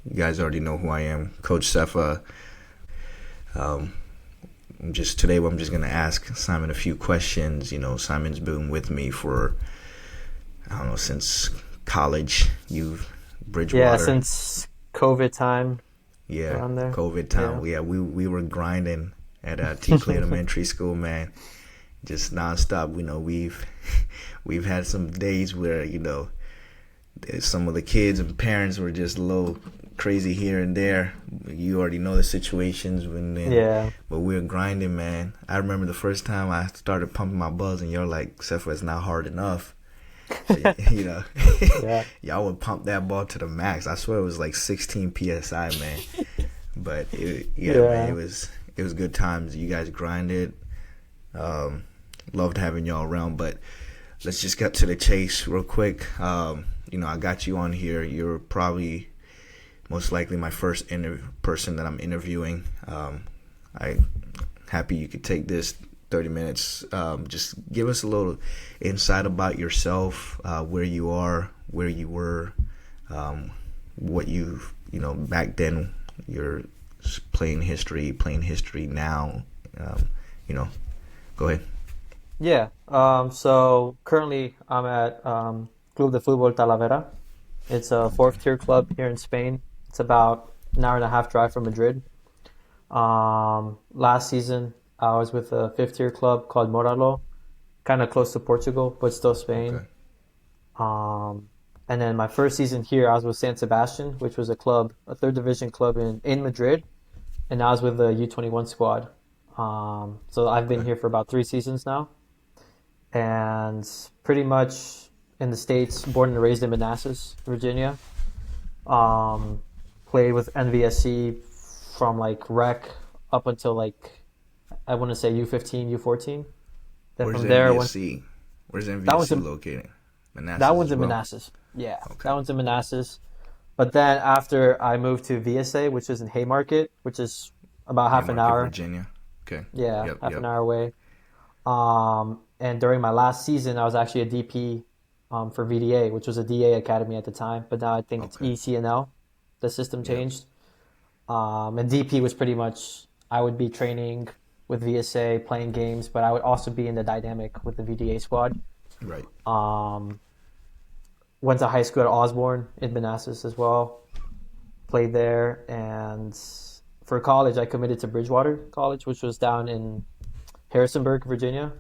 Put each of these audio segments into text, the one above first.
You guys already know who I am, CoachSefa. Um, I'm just gonna ask Simon a few questions. Simon's been with me for I don't know since college. You've Yeah, Bridgewater, since COVID time yeah, around there. COVID Yeah. time. Yeah, we were grinding at T Clay Elementary School, man, just nonstop. We've had some days where some of the kids and parents were just a little crazy here and there. You already know the situations Yeah. but we were grinding, man. I remember the first time I started pumping my buzz, and you're like, "Sefa, it's not hard enough." So, you know, Yeah. y'all would pump that ball to the max. I swear it was like 16 psi, man. But yeah, man, Yeah. it was good times. You guys grinded. Um, Loved having y'all around, but let's just get to the chase real quick. I got you on here. You're probably most likely my first person that I'm interviewing. I happy you could take this 30 minutes. Just give us a little insight about yourself, where you are, where you were, what back then, your playing history now. Um, you know, Go ahead. Yeah. So currently I'm at Club de Fútbol Talavera. It's a Okay. fourth tier club here in Spain. It's about an hour and a half drive from Madrid. Last season I was with a fifth tier club called Moralo, kind of close to Portugal, but still Spain. Okay. Um, and then my first season here, I was with San Sebastian, which was a third division club in Madrid, and I was with the U21 squad. So I've been Okay. here for about 3 seasons now, and pretty much in the States, born and raised in Manassas, Virginia. Um, Played with NVSC from like rec up until like I want to say U15, U14. Then Where's from there, went MVSC? Where's that one's MVSC in located? that Manassas one's as in well. Manassas. Yeah, that Okay. one's in Manassas. But then after I moved to VSA, which is in Haymarket, which is about half an Haymarket, hour, Virginia. Okay. yeah, Yep. half an Yep. hour away. And during my last season, I was actually a DP for VDA, which was a DA academy at the time. But now I think it's Okay. ECNL. The system Yep. changed. And DP was pretty much I would be training with VSA, playing games, but I would also be in the dynamic with the VDA squad. Right. Um, Went to high school at Osborne in Manassas as well. Played there, and for college, I committed to Bridgewater College, which was down in Harrisonburg, Virginia,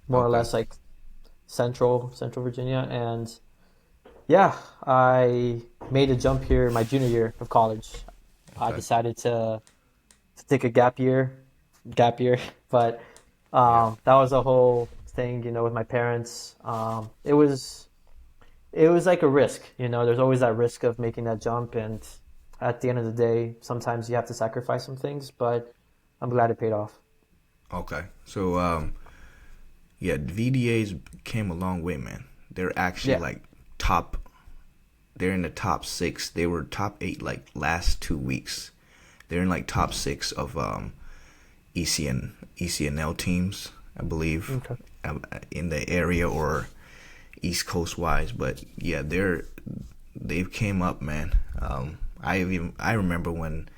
more or Okay. less like central Virginia. And yeah, I made a jump here my junior year of college. I Okay. decided to take a gap year, but Yeah. that was a whole thing, with my parents. It was like a risk, There's always that risk of making that jump, and at the end of the day, sometimes you have to sacrifice some things, but I'm glad it paid off. Okay. So yeah, VDAs came a long way, man. They're actually Yeah. like top. They're in the top six. They were top eight like last 2 weeks. They're in like top six of ECNL teams, I believe, Okay. in the area or East Coast wise. But yeah, they've came up, man. I remember when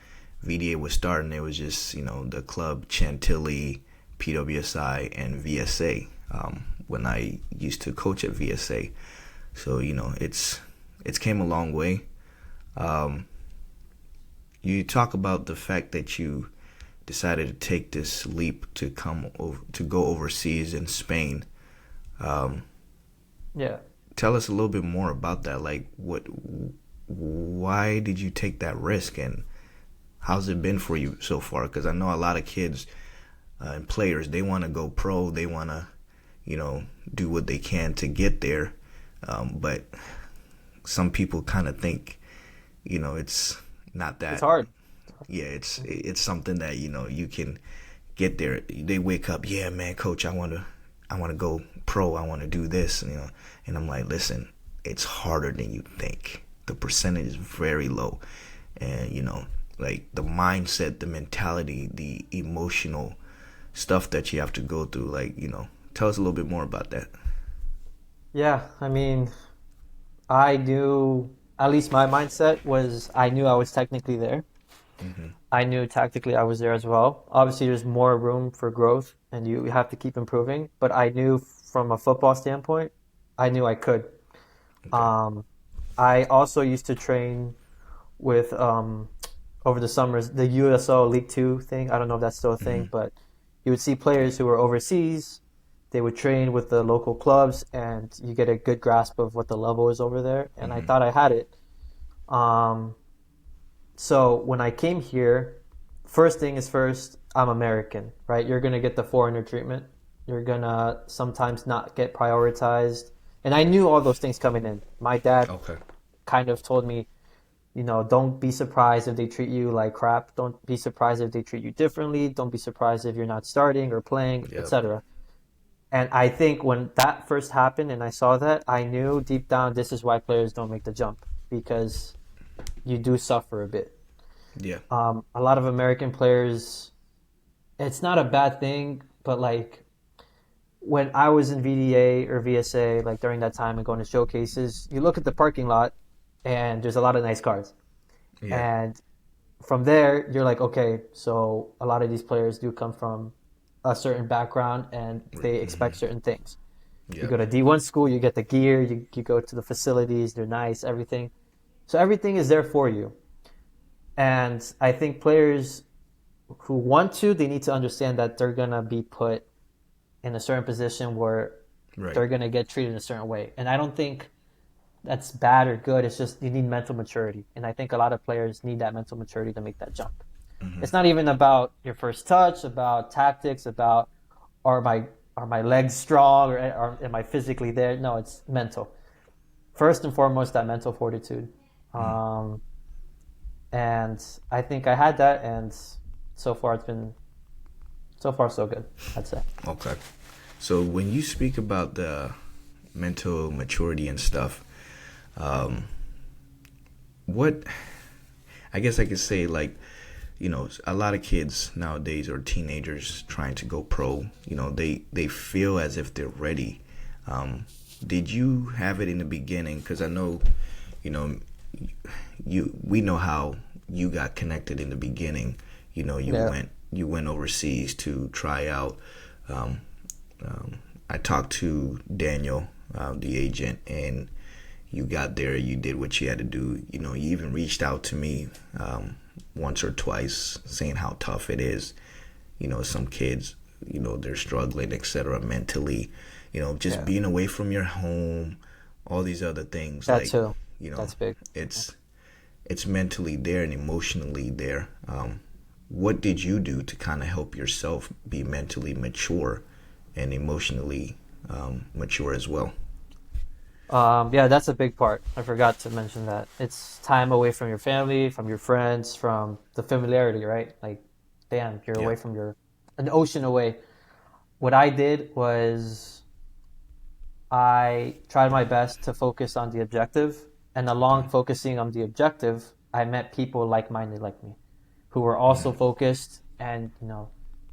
VDA was starting, it was just the club Chantilly, PWSI, and VSA. When I used to coach at VSA, so it's came a long way. Um, you talk about the fact that you decided to take this leap to go overseas in Spain. Um, Yeah. Tell us a little bit more about that. Like, why did you take that risk, and how's it been for you so far? Because I know a lot of kids and players, they want to go pro, they want to, do what they can to get there, but some people kind of think, it's not It's that. hard. Yeah, it's something that you can get there. They wake up, yeah, man, coach, I want to go pro. I want to do this, and I'm like, listen, it's harder than you think. The percentage is very low, and like the mindset, the mentality, the emotional stuff that you have to go through. Like, tell us a little bit more about that. Yeah, I mean, I knew at least my mindset was I knew I was technically there. Mm-hmm. I knew tactically I was there as well. Obviously, there's more room for growth, and you have to keep improving. But I knew from a football standpoint, I knew I could. Okay. Um, I also used to train with over the summers the USO League Two thing. I don't know if that's still a thing, Mm-hmm. but you would see players who were overseas. They would train with the local clubs, and you get a good grasp of what the level is over there. And I Mm-hmm. thought I had it. Um, so when I came here, first thing is first, I'm American, right? You're gonna get the foreigner treatment. You're gonna sometimes not get prioritized. And I knew all those things coming in. My dad Okay. kind of told me, don't be surprised if they treat you like crap. Don't be surprised if they treat you differently. Don't be surprised if you're not starting or playing, Yep. etc. And I think when that first happened and I saw that, I knew deep down this is why players don't make the jump because you do suffer a bit. Yeah. A lot of American players, it's not a bad thing, but like when I was in VDA or VSA, like during that time and going to showcases, you look at the parking lot and there's a lot of nice cars. Yeah. And from there, you're like, okay, so a lot of these players do come from a certain background and they expect certain things. You Yep. go to D1 school, you get the gear, you go to the facilities, they're nice, everything. So everything is there for you. And I think players who want to, they need to understand that they're going to be put in a certain position where Right. they're going to get treated a certain way. And I don't think that's bad or good. It's just you need mental maturity. And I think a lot of players need that mental maturity to make that jump. Mm-hmm. It's not even about your first touch, about tactics, about are my legs strong or am I physically there? No, it's mental. First and foremost, that mental fortitude. Um, and I think I had that, and so far it's been so far so good, I'd say. Okay. So when you speak about the mental maturity and stuff, what I guess I could say, like, a lot of kids nowadays or teenagers trying to go pro, they feel as if they're ready. Did you have it in the beginning? Because I know, you know, we know how you got connected in the beginning. Yeah. You went overseas to try out. I talked to Daniel, the agent, and you got there. You did what you had to do. You even reached out to me once or twice, saying how tough it is. Some kids, they're struggling, etc. mentally. Just Yeah. being away from your home, all these other things. That Like, too. you know, That's big. it's mentally there and emotionally there. What did you do to kind of help yourself be mentally mature and emotionally mature as well? Yeah, that's a big part. I forgot to mention that. It's time away from your family, from your friends, from the familiarity, right? Like, damn, you're Yeah. away from an ocean away. What I did was I tried my best to focus on the objective, and along focusing on the objective, I met people like-minded like me, who were also focused, and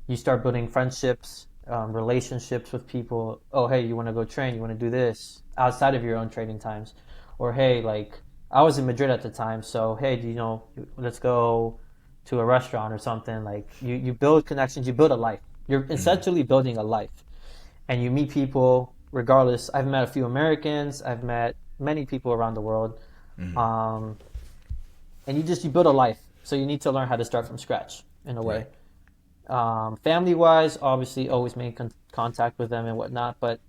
you start building friendships, relationships with people. Oh, hey, you want to go train? You want to do this outside of your own training times, or hey, like I was in Madrid at the time, so hey, let's go to a restaurant or something. Like you build connections, you build a life. You're essentially building a life, and you meet people regardless. I've met a few Americans. I've met many people around the world, um, and you build a life. So you need to learn how to start from scratch in a way. Right. Family wise, obviously, always make contact with them and whatnot. But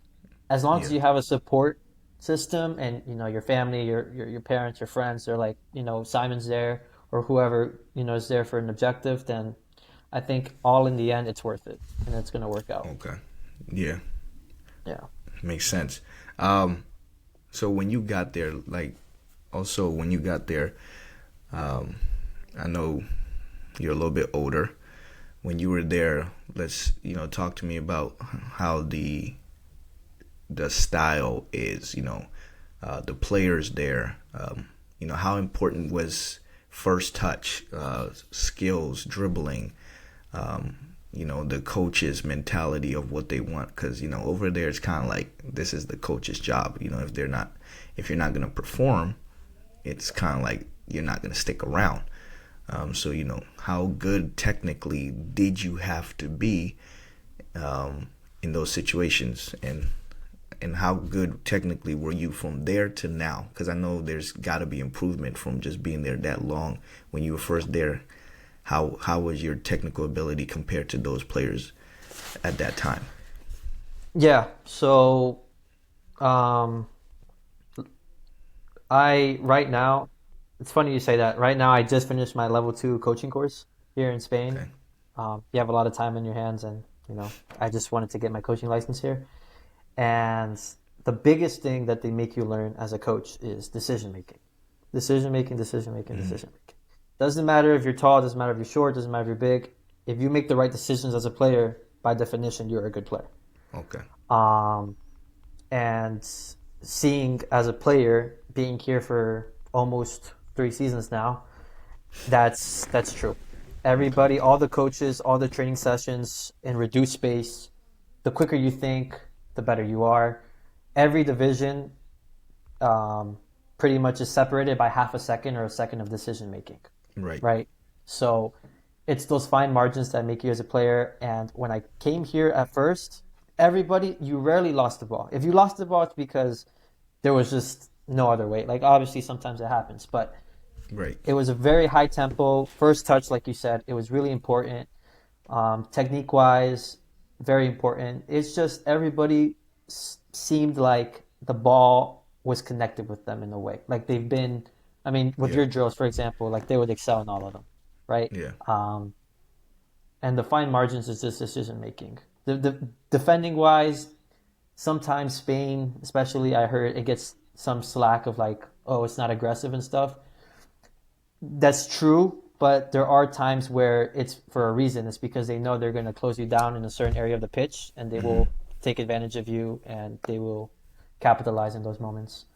as long as Yeah. you have a support system, and your family, your parents, your friends, they're like, Simon's there, or whoever is there for an objective, then I think all in the end it's worth it, and it's gonna work out. Okay. Yeah. Yeah. Makes sense. So when you got there, I know you're a little bit older. When you were there, let's talk to me about how the style is. The players there. How important was first touch, skills, dribbling. The coach's mentality of what they want, because over there it's kind of like this is the coach's job. If you're not going to perform, it's kind of like you're not going to stick around. So, how good technically did you have to be in those situations? And how good technically were you from there to now? Because I know there's got to be improvement from just being there that long. When you were first there, how was your technical ability compared to those players at that time? Yeah. So, I right now, it's funny you say that. Right now, I just finished my level 2 coaching course here in Spain. Okay. You have a lot of time in your hands, and I just wanted to get my coaching license here. And the biggest thing that they make you learn as a coach is decision making. Decision making, decision making, decision making. Doesn't matter if you're tall, doesn't matter if you're short, doesn't matter if you're big. If you make the right decisions as a player, by definition, you're a good player. Okay. And seeing as a player, being here for almost 3 seasons now, that's true. Everybody, all the coaches, all the training sessions in reduced space, the quicker you think, the better you are. Every division pretty much is separated by half a second or a second of decision making. Right. Right? So it's those fine margins that make you as a player. And when I came here at first, you rarely lost the ball. If you lost the ball, it's because there was just no other way. Like, obviously, sometimes it happens, but Right. it was a very high tempo. First touch, like you said, it was really important. Technique wise, very important. It's just everybody seemed like the ball was connected with them in a way. Like they've been, I mean, with your drills, for example, like they would excel in all of them, right? Yeah. And the fine margins is just decision making. The defending wise, sometimes Spain, especially, I heard it gets some slack of like, oh, it's not aggressive and stuff. That's true, but there are times where it's for a reason. It's because they know they're going to close you down in a certain area of the pitch, and they will take advantage of you, and they will capitalize in those moments.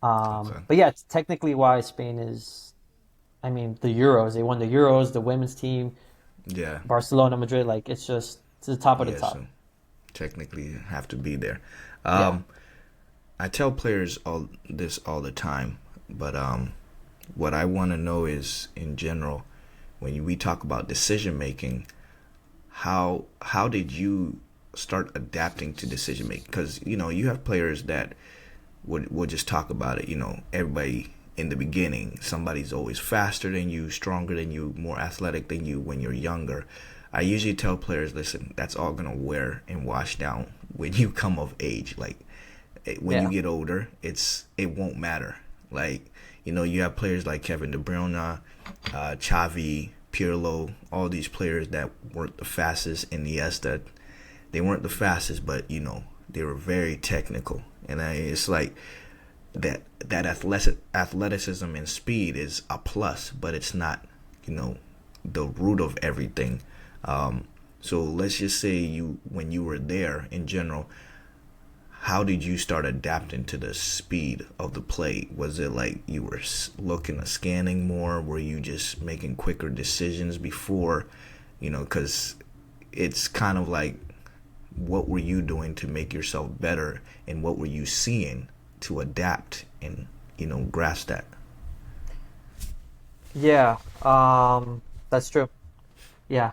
But yeah, technically why Spain is, I mean, the Euros. They won the Euros, the women's team, Yeah. Barcelona, Madrid. Like, it's the top of the top. So technically you have to be there. Yeah. I tell players all the time, but what I want to know is, in general, when we talk about decision making, how did you start adapting to decision making? Because you have players that would just talk about it. Everybody in the beginning, somebody's always faster than you, stronger than you, more athletic than you when you're younger. I usually tell players, listen, that's all gonna wear and wash down when you come of age. Like when you get older, it won't matter. Like you have players like Kevin De Bruyne, Xavi, Pirlo, all these players that weren't the fastest. Iniesta, they weren't the fastest, but they were very technical. And it's like that athleticism and speed is a plus, but it's not the root of everything. So let's just say when you were there in general, how did you start adapting to the speed of the play? Was it like you were looking at scanning more? Were you just making quicker decisions before? Because it's kind of like, what were you doing to make yourself better, and what were you seeing to adapt and grasp that? Yeah, that's true. Yeah.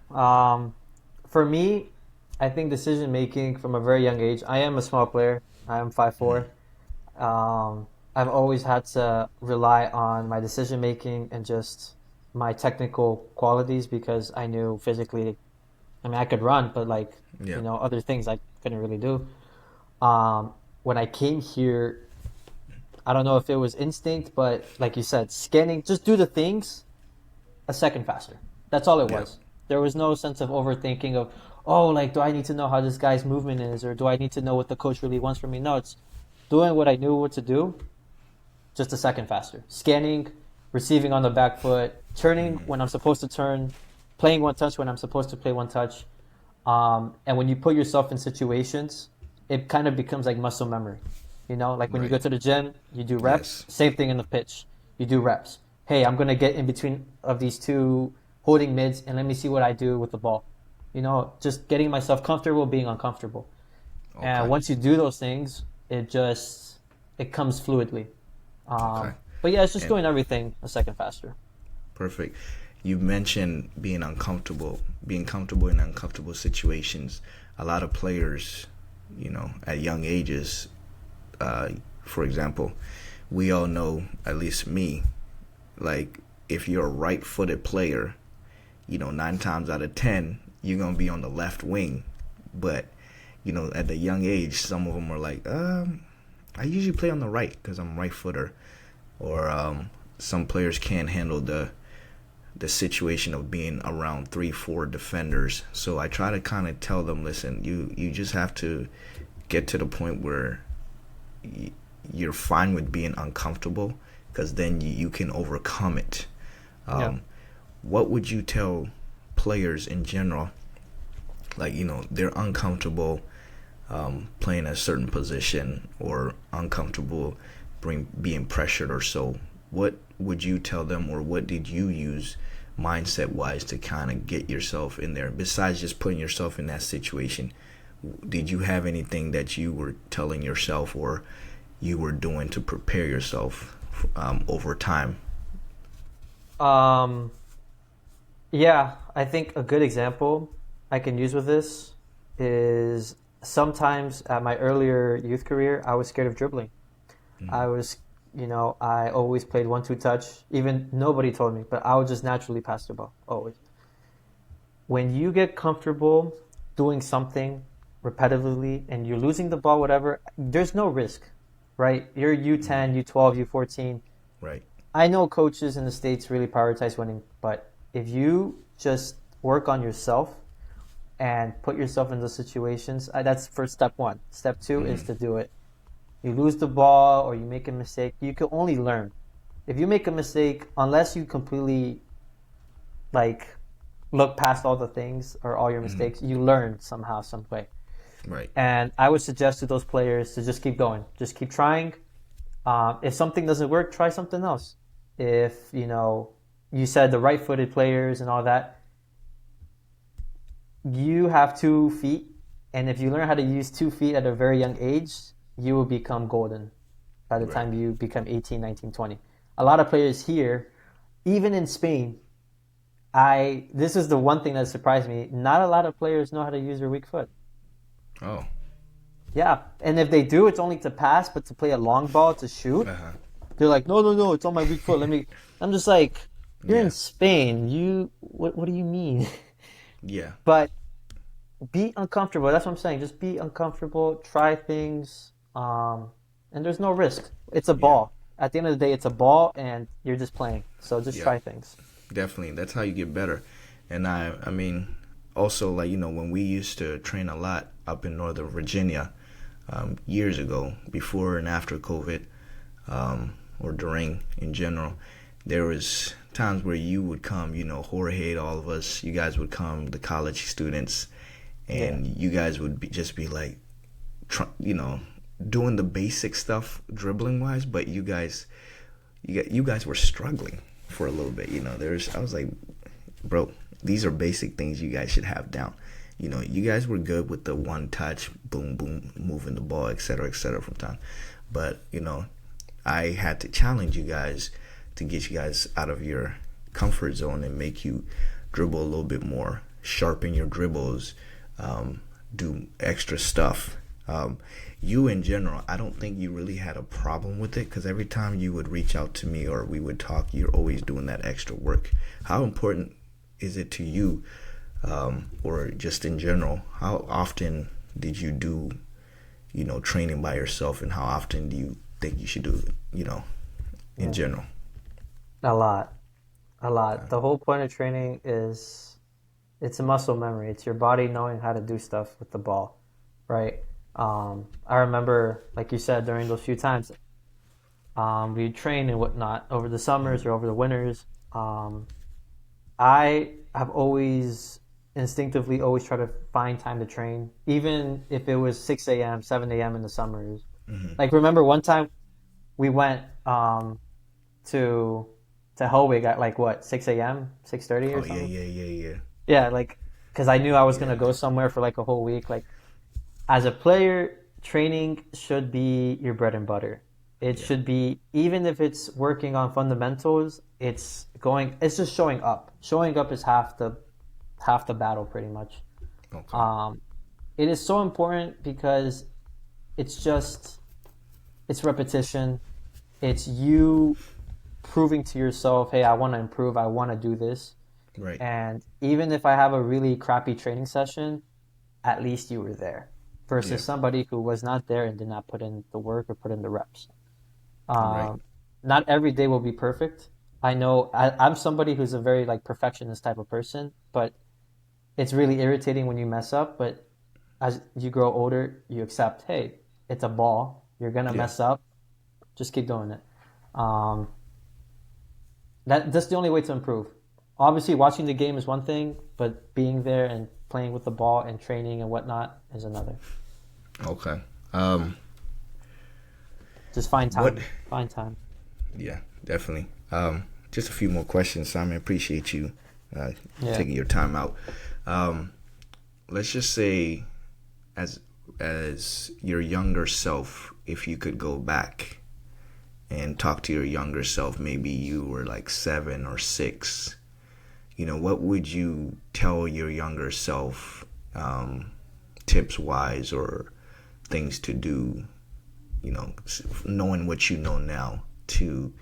For me, I think decision making from a very young age. I am a small player. I am 5'4". I've always had to rely on my decision making and just my technical qualities, because I knew physically, I mean, I could run, but other things I couldn't really do. When I came here, I don't know if it was instinct, but like you said, scanning, just do the things a second faster. That's all it was. There was no sense of overthinking of, do I need to know how this guy's movement is, or do I need to know what the coach really wants from me? No, it's doing what I knew what to do, just a second faster. Scanning, receiving on the back foot, turning when I'm supposed to turn, playing one touch when I'm supposed to play one touch. And when you put yourself in situations, it kind of becomes like muscle memory. Like when you go to the gym, you do reps, same thing in the pitch. You do reps. Hey, I'm going to get in between of these two holding mids, and let me see what I do with the ball. Just getting myself comfortable being uncomfortable. Okay. And once you do those things, it comes fluidly. But yeah, it's just And doing everything a second faster. perfect. You mentioned being comfortable in uncomfortable situations. A lot of players, at young ages, uh, for example, we all know, at least me, like if you're a right-footed player, 9 times out of 10, you're gonna be on the left wing. But at the young age, some of them are like, I usually play on the right because I'm right-footer, or some players can't handle the situation of being around 3-4 defenders. So I try to kind of tell them, listen, you just have to get to the point where you're fine with being uncomfortable, because then you can overcome it. Yeah. What would you tell players in general, like, they're uncomfortable playing a certain position, or uncomfortable being pressured or so? What would you tell them, or what did you use mindset wise to kind of get yourself in there, besides just putting yourself in that situation? Did you have anything that you were telling yourself, or you were doing to prepare yourself over time? Um, yeah, I think a good example I can use with this is sometimes at my earlier youth career, I was scared of dribbling. I was, I always played 1-2 touch. Even nobody told me, but I would just naturally pass the ball, always. When you get comfortable doing something repetitively and you're losing the ball, whatever, there's no risk, right? You're U10, U12, U14. Right. I know coaches in the States really prioritize winning, but if you just work on yourself and put yourself in those situations, that's for step one. Step two is to do it. You lose the ball or you make a mistake, you can only learn. If you make a mistake, unless you completely like look past all the things or all your mistakes, you learn somehow, some way. Right. And I would suggest to those players to just keep going, just keep trying. If something doesn't work, try something else. If you said the right-footed players and all that, you have 2 feet, and if you learn how to use 2 feet at a very young age, you will become golden by the Right. time you become 18, 19, 20. A lot of players here, even in Spain, this is the one thing that surprised me. Not a lot of players know how to use their weak foot. Oh. Yeah, and if they do, it's only to pass, but to play a long ball to shoot, Uh-huh. they're like, no, no, no, it's on my weak foot. I'm just like, you're Yeah. in Spain. What do you mean? Yeah. But be uncomfortable. That's what I'm saying. Just be uncomfortable. Try things. And there's no risk. It's a Yeah. ball. At the end of the day, it's a ball, and you're just playing. So just Yeah. try things. Definitely. That's how you get better. And I mean, also, like, when we used to train a lot up in Northern Virginia, years ago, before and after COVID, or during in general, there was times where you would come, Jorge, all of us, you guys would come, the college students, and you guys would just be like, doing the basic stuff dribbling wise, but you guys were struggling for a little bit. I was like, bro, these are basic things you guys should have down. You guys were good with the one touch, boom, boom, moving the ball, et cetera, from time. But, I had to challenge you guys to get you guys out of your comfort zone and make you dribble a little bit more, sharpen your dribbles, do extra stuff. You in general, I don't think you really had a problem with it, because every time you would reach out to me or we would talk, you're always doing that extra work. How important is it to you, or just in general, how often did you do, training by yourself, and how often do you think you should do it, in general? A lot. A lot. The whole point of training is it's a muscle memory. It's your body knowing how to do stuff with the ball, right? I remember, like you said, during those few times, we train and whatnot over the summers or over the winters. I have always instinctively always tried to find time to train, even if it was 6 a.m., 7 a.m. in the summers. Like, remember one time we went to Hellwig at like what, 6 a.m., 6:30 or Oh, something? yeah. Yeah, like, because I knew I was gonna go somewhere for like a whole week. Like, as a player, training should be your bread and butter. It Yeah. should be, even if it's working on fundamentals, it's just showing up. Showing up is half the battle pretty much. Okay. Um, it is so important because it's just it's repetition. It's you proving to yourself, hey, I want to improve. I want to do this. Right. And even if I have a really crappy training session, at least you were there. Yeah. Versus somebody who was not there and did not put in the work or put in the reps. Right. Um, Not every day will be perfect. I know I'm somebody who's a very like perfectionist type of person, but it's really irritating when you mess up. But as you grow older, you accept, hey, it's a ball. You're gonna Yeah. mess up. Just keep doing it. Um, that's the only way to improve. Obviously, watching the game is one thing, but being there and playing with the ball and training and whatnot is another. Okay. Um. Just find What? time. Find time. Yeah. Definitely. Just a few more questions, Simon. Appreciate you uh, Yeah. taking your time out. Um. Let's just say, as your younger self, if you could go back and talk to your younger self, maybe you were like 7 or 6. What would you tell your younger self, tips wise or things to do, knowing what you know now to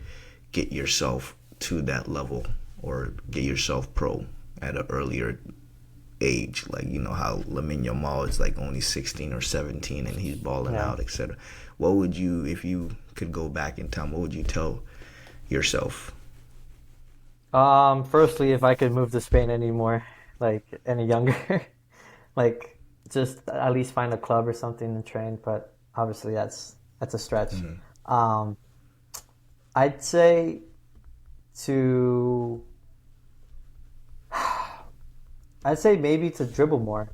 get yourself to that level or get yourself pro at an earlier age? Like, how Lamine Yamal is like only 16 or 17 and he's balling Yeah. out, etc. What would you, if you could go back in time, what would you tell yourself? Firstly, if I could move to Spain anymore, like any younger, like just at least find a club or something to train. But obviously, that's a stretch. Mm-hmm. Um, I'd say to, I'd say maybe to dribble more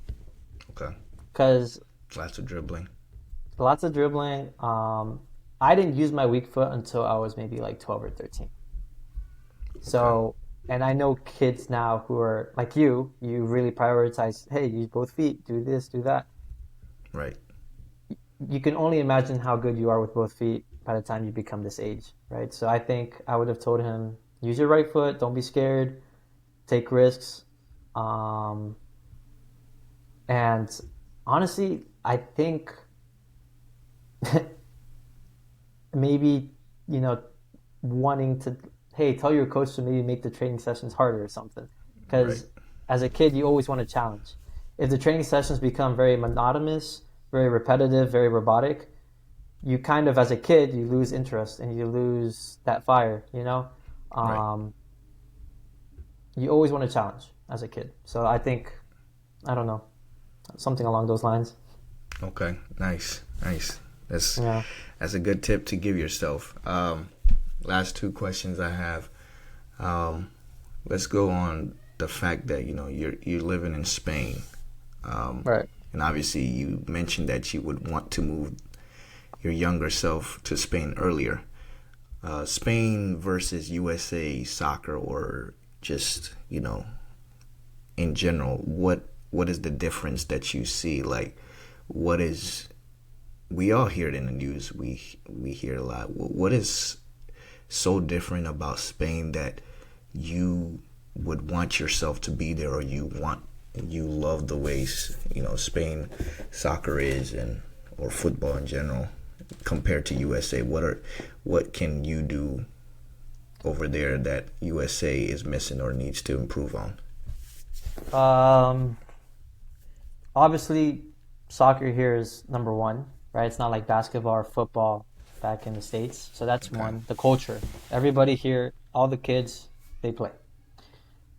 Okay. because Lots of dribbling. lots of dribbling. I didn't use my weak foot until I was maybe like 12 or 13. Okay. So, and I know kids now who are like you really prioritize, hey, use both feet, do this, do that. Right. You can only imagine how good you are with both feet by the time you become this age, right? So I think I would have told him, use your right foot, don't be scared, take risks. Um, and honestly, I think maybe, you know, wanting to, hey, tell your coach to maybe make the training sessions harder or something. Right. Because as a kid, you always want a challenge. If the training sessions become very monotonous, very repetitive, very robotic, you kind of, as a kid, you lose interest and you lose that fire, you know? Right. Um, you always want a challenge as a kid. So I think, I don't know, something along those lines. Okay. Nice. Nice. That's Yeah. that's a good tip to give yourself. Last two questions I have. Um, let's go on the fact that you're living in Spain, Right. and obviously you mentioned that you would want to move your younger self to Spain earlier. Spain versus USA soccer, or just in general, what is the difference that you see? Like, what is we all hear it in the news. We hear a lot. What is so different about Spain that you would want yourself to be there, or you love the ways Spain soccer is, and or football in general compared to USA? What can you do over there that USA is missing or needs to improve on? Um, Obviously, soccer here is number one, right? It's not like basketball or football back in the States. So that's Okay. one. The culture. Everybody here, all the kids, they play.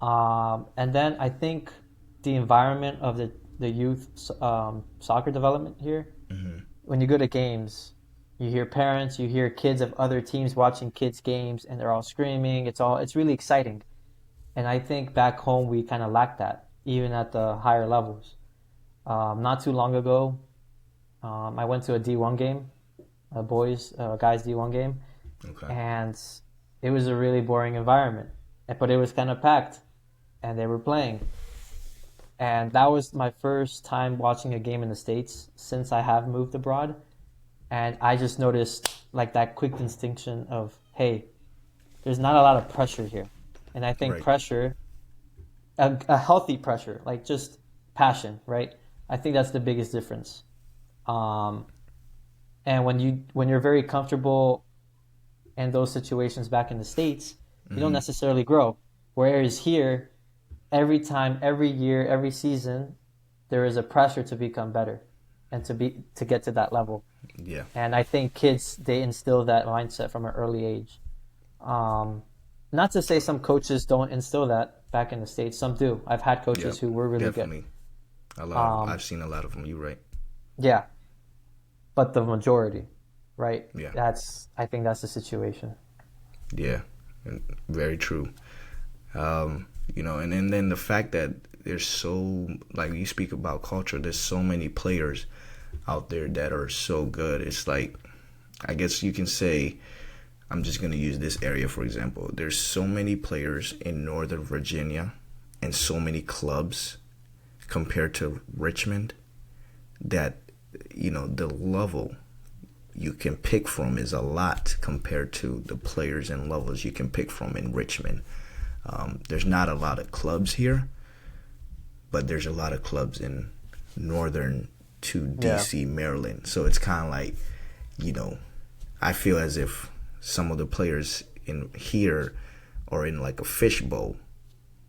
And then I think the environment of the youth soccer development here, Mm-hmm. when you go to games, you hear parents, you hear kids of other teams watching kids' games, and they're all screaming. It's really exciting. And I think back home we kind of lack that, even at the higher levels. Not too long ago, I went to a D1 game, a guys D1 game, Okay. and it was a really boring environment, but it was kind of packed, and they were playing. And that was my first time watching a game in the States since I have moved abroad. And I just noticed like that quick distinction of, hey, there's not a lot of pressure here. And I think Right. pressure, a healthy pressure, like just passion, right? I think that's the biggest difference. Um, and when you're very comfortable in those situations back in the States, you don't necessarily grow. Whereas here, every time, every year, every season, there is a pressure to become better and to get to that level. Yeah. And I think kids, they instill that mindset from an early age. Um, Not to say some coaches don't instill that back in the States. Some do. I've had coaches Yep. who were really good. Definitely. A lot of Um, I've seen a lot of them. You right. yeah, but the majority, right? Yeah. I think that's the situation. Yeah. And very true. And then the fact that there's so, like you speak about culture, there's so many players out there that are so good. It's like, I guess you can say, I'm just going to use this area for example. There's so many players in Northern Virginia and so many clubs compared to Richmond that, the level you can pick from is a lot compared to the players and levels you can pick from in Richmond. There's not a lot of clubs here, but there's a lot of clubs in northern to Yeah. DC, Maryland. So it's kind of like, I feel as if some of the players in here are in like a fishbowl,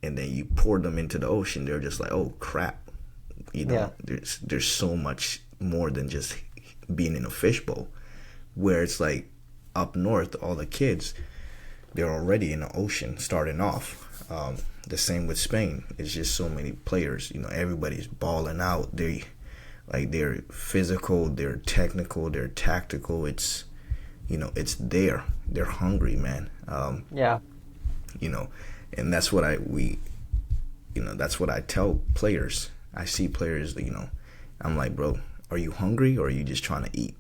and then you pour them into the ocean. They're just like, oh crap, Yeah. there's so much more than just being in a fishbowl. Where it's like up north, all the kids, they're already in the ocean starting off. The same with Spain. It's just so many players. Everybody's balling out. They're physical, they're technical, they're tactical. It's there. They're hungry, man. Yeah. You know, and that's what I tell players. I see players. I'm like, bro, are you hungry or are you just trying to eat?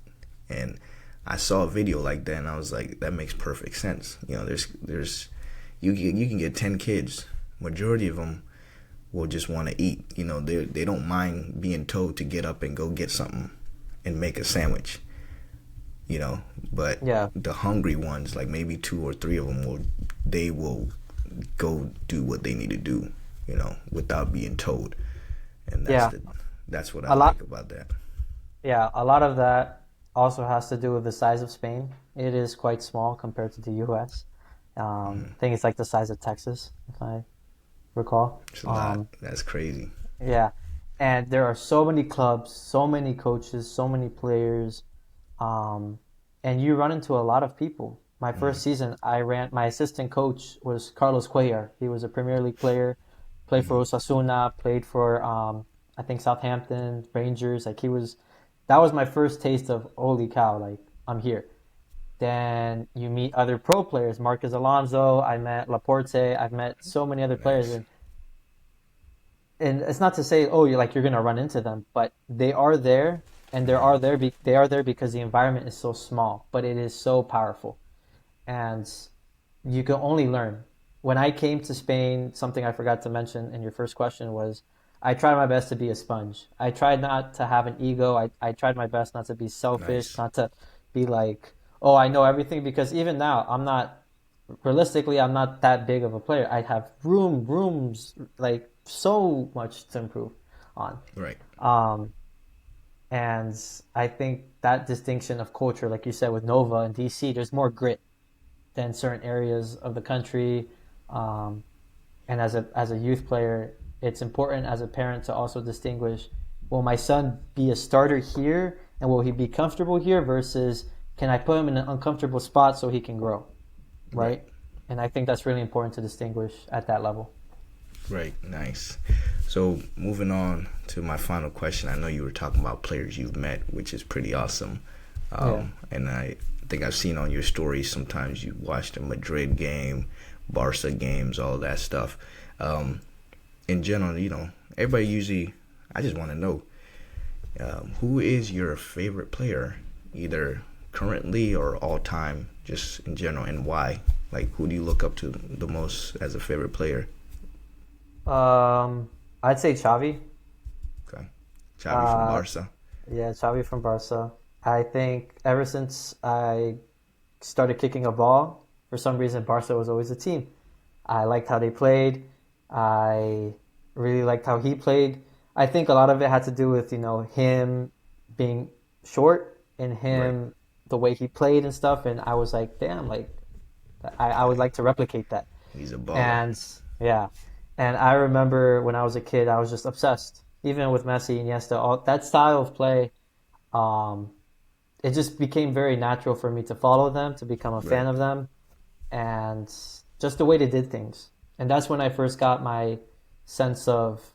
And I saw a video like that, and I was like, that makes perfect sense. There's you can get 10 kids. Majority of them will just want to eat. They don't mind being told to get up and go get something and make a sandwich. But Yeah. the hungry ones, like maybe 2 or 3 of them, will go do what they need to do, without being told. And Yeah. that's what I A lot. like about that. Yeah. A lot of that also has to do with the size of Spain. It is quite small compared to the U.S. I think it's like the size of Texas, if I recall. It's a lot. That's crazy. Yeah. And there are so many clubs, so many coaches, so many players. Um, and you run into a lot of people. My first season, my assistant coach was Carlos Cuellar. He was a Premier League player, played for Osasuna, played for, I think, Southampton, Rangers. That was my first taste of, holy cow, like, I'm here. Then you meet other pro players, Marcus Alonso, I met Laporte, I've met so many other players. Nice. And it's not to say, oh, you're gonna run into them, but they are there, and they are there because the environment is so small, but it is so powerful, and you can only learn. When I came to Spain, something I forgot to mention in your first question was, I tried my best to be a sponge. I tried not to have an ego. I tried my best not to be selfish, Nice. not to be like, oh, I know everything, because even now realistically, I'm not that big of a player. I have rooms, like so much to improve on. Right. Um, and I think that distinction of culture, like you said, with Nova and DC, there's more grit than certain areas of the country. Um, and as a youth player, it's important as a parent to also distinguish, will my son be a starter here and will he be comfortable here versus can I put him in an uncomfortable spot so he can grow, Right. right? And I think that's really important to distinguish at that level. Right. Nice. So moving on to my final question. I know you were talking about players you've met, which is pretty awesome. Yeah. And I think I've seen on your stories sometimes you watch the Madrid game, Barca games, all that stuff. In general, everybody usually, I just want to know, who is your favorite player, either currently or all time, just in general, and why? Like, who do you look up to the most as a favorite player? I'd say Xavi. Okay. Xavi from Barca. Yeah, Xavi from Barca. I think ever since I started kicking a ball, for some reason Barca was always a team. I liked how they played. I really liked how he played. I think a lot of it had to do with, him being short and Right. him the way he played and stuff. And I was like, damn, like I would like to replicate that. He's a baller. And yeah, and I remember when I was a kid, I was just obsessed. Even with Messi, Iniesta, all that style of play, um, it just became very natural for me to follow them, to become a fan Right. of them, and just the way they did things. And that's when I first got my sense of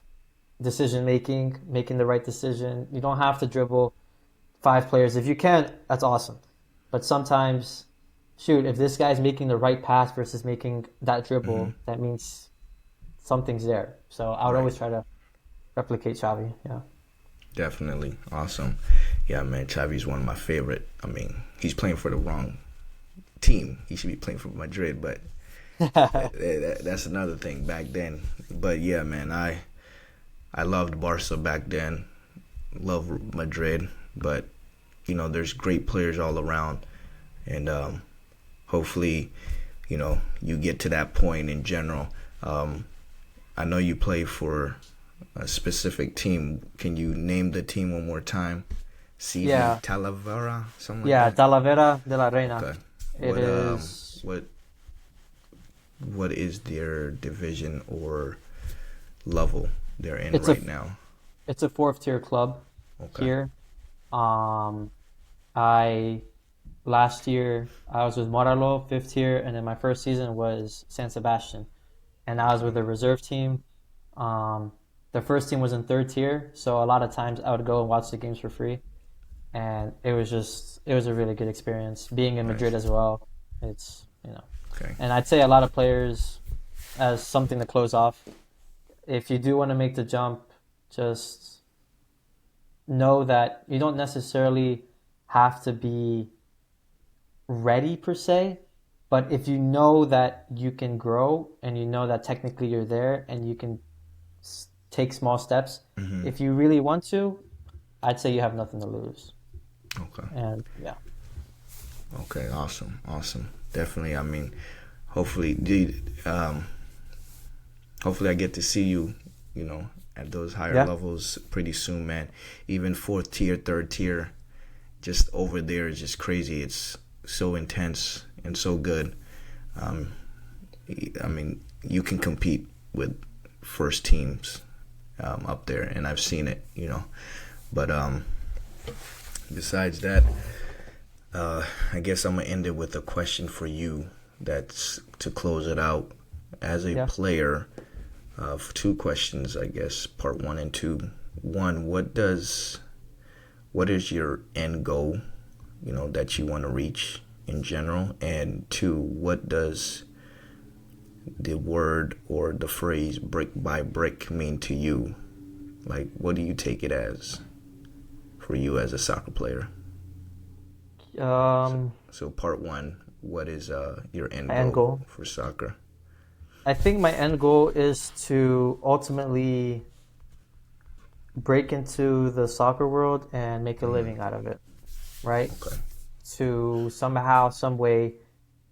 decision making, making the right decision. You don't have to dribble five players. If you can, that's awesome. But sometimes, shoot, if this guy's making the right pass versus making that Hmm. dribble, that means something's there. So I would Right. always try to replicate Xavi. Yeah. Definitely. Awesome. Yeah, man. Xavi's one of my favorite. I mean, he's playing for the wrong team. He should be playing for Madrid, but that's another thing back then. But yeah, man, I loved Barca back then. Love Madrid, but there's great players all around, and hopefully, you get to that point in general. Um, I know you play for a specific team. Can you name the team one more time? CT Yeah. Talavera, something like Yeah. that. Talavera de la Reina. Okay. It What is. what what is their division or level they're in It's a right now? it's a fourth tier club Okay. here. Um, I last year I was with Moralo, fifth tier, and then my first season was San Sebastian, and I was with Okay. the reserve team. Um, the first team was in third tier, so a lot of times I would go and watch the games for free, and it was a really good experience being in Madrid Nice. as well. It's Okay. and I'd say a lot of players as something to close off. If you do want to make the jump, just know that you don't necessarily have to be ready per se, but if you know that you can grow and you know that technically you're there and you can take small steps, Hmm. if you really want to, I'd say you have nothing to lose. Okay. And yeah, Okay. Awesome. Awesome. Definitely. I mean, hopefully, dude. Hopefully, I get to see you. At those higher yeah, levels pretty soon, man. Even fourth tier, third tier, just over there is just crazy. It's so intense and so good. Um, I mean, you can compete with first teams up there, and I've seen it. But besides that, I guess I'm gonna end it with a question for you. That's to close it out. As a yeah. player, two questions, I guess, part one and two. One, what is your end goal? That you want to reach in general, and two, what does the word or the phrase brick by brick mean to you? Like, what do you take it as for you as a soccer player? So, Um, so part one, what is your end my end goal goal. for soccer? I think my end goal is to ultimately break into the soccer world and make a Hmm. living out of it, right? Okay. To somehow, some way,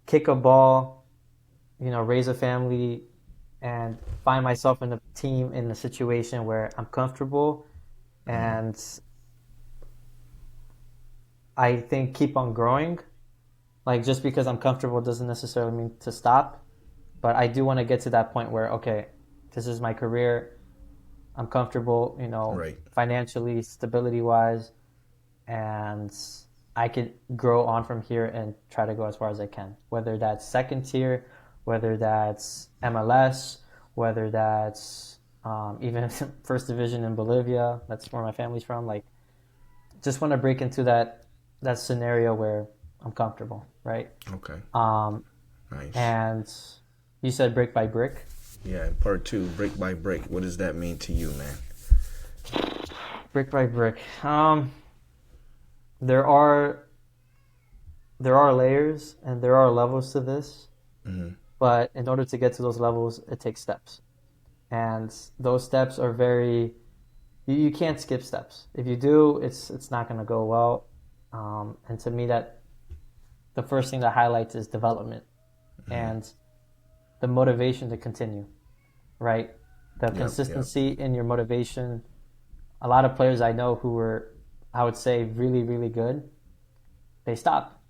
kick a ball, raise a family, and find myself in a team in a situation where I'm comfortable Hmm. and I think keep on growing. Like just because I'm comfortable doesn't necessarily mean to stop, but I do want to get to that point where okay, this is my career. I'm comfortable, Right. financially, stability wise, and I could grow on from here and try to go as far as I can. Whether that's second tier, whether that's MLS, whether that's even first division in Bolivia. That's where my family's from. Like, just want to break into that scenario where I'm comfortable, right? Okay. Um, Nice. and you said brick by brick. Yeah. Part two, brick by brick. What does that mean to you, man? Brick by brick. There are there are layers and there are levels to this, Hmm. but in order to get to those levels, it takes steps, and those steps are very you can't skip steps. If you do, it's not going to go well. And to me, that the first thing that highlights is development and the motivation to continue, right? The Yep. Yep. consistency in your motivation. A lot of players I know who were, I would say, really, really good, they stop.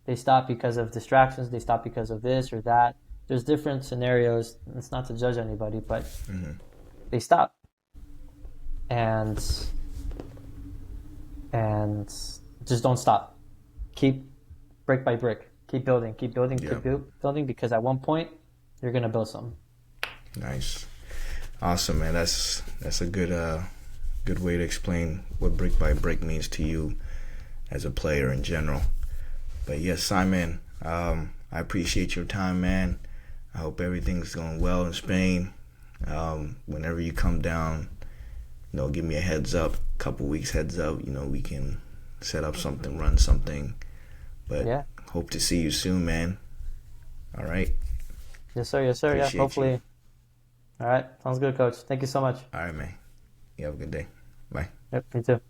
They stop because of distractions. They stop because of this or that. There's different scenarios. It's not to judge anybody, but they stop. And and just don't stop. Keep brick by brick. Keep building. Keep building. Yep. Keep building. Because at one point, you're gonna build something. Nice. Awesome, man. That's a good way to explain what brick by brick means to you as a player in general. But yes, Simon, I appreciate your time, man. I hope everything's going well in Spain. Whenever you come down, give me a heads up, couple weeks heads up. We can set up something, run something. But Yeah. hope to see you soon, man. All right. Yes, sir. Yes, sir. Appreciate Yeah. Hopefully. you. All right. Sounds good, Coach. Thank you so much. All right, man. You have a good day. Bye. Yep. Me too.